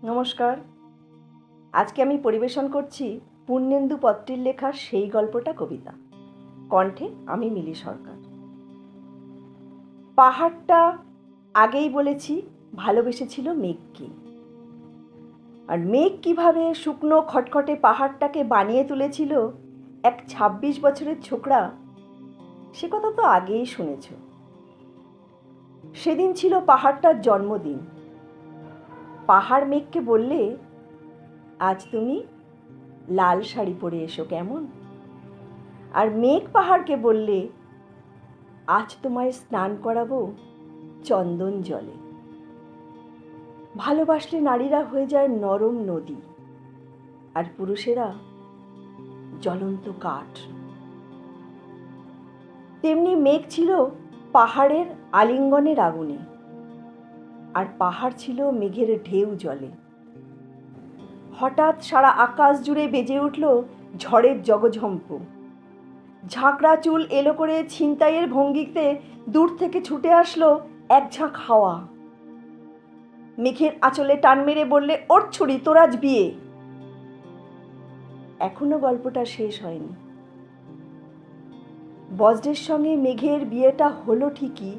নমস্কার। আজকে আমি পরিবেশন করছি পূর্ণেন্দু পত্রীর লেখা সেই গল্পটা কবিতা। কণ্ঠে আমি মিলি সরকার। পাহাড়টা আগেই বলেছি ভালোবেসেছিল মেঘকে, আর মেঘ কিভাবে শুকনো খটখটে পাহাড়টাকে বানিয়ে তুলেছিল এক ২৬ বছরের ছোকরা, সে কথা তো আগেই শুনেছ। সেদিন ছিল পাহাড়টার জন্মদিন। পাহাড় মেঘকে বললে, আজ তুমি লাল শাড়ি পরে এসো কেমন। আর মেঘ পাহাড়কে বললে, আজ তোমায় স্নান করাবো চন্দন জলে। ভালোবাসলে নারীরা হয়ে যায় নরম নদী, আর পুরুষেরা জ্বলন্ত কাঠ। তেমনি মেঘ ছিল পাহাড়ের আলিঙ্গনের আগুনে, আর পাহাড় ছিল মেঘের ঢেউ জলে। হঠাৎ সারা আকাশ জুড়ে বেজে উঠল ঝড়ের জগঝম্প। ঝাঁকড়া চুল এলো করে ছিনতাইয়ের ভঙ্গিতে দূর থেকে ছুটে আসলো এক ঝাঁক হাওয়া। মেঘের আঁচলে টান মেরে বললে, ওর ছুরি, তোর আজ বিয়ে। এখনো গল্পটা শেষ হয়নি। বজ্রের সঙ্গে মেঘের বিয়েটা হলো ঠিকই,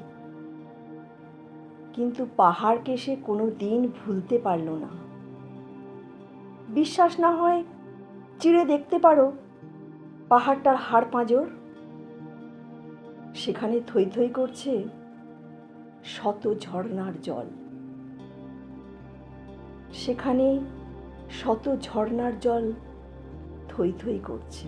কিন্তু পাহাড়কে সে কোনো দিন ভুলতে পারল না। বিশ্বাস না হয় চিড়ে দেখতে পারো পাহাড়টার হাড় পাঁজর। সেখানে থই থই করছে শত ঝর্ণার জল। সেখানে শত ঝর্ণার জল থই থই করছে।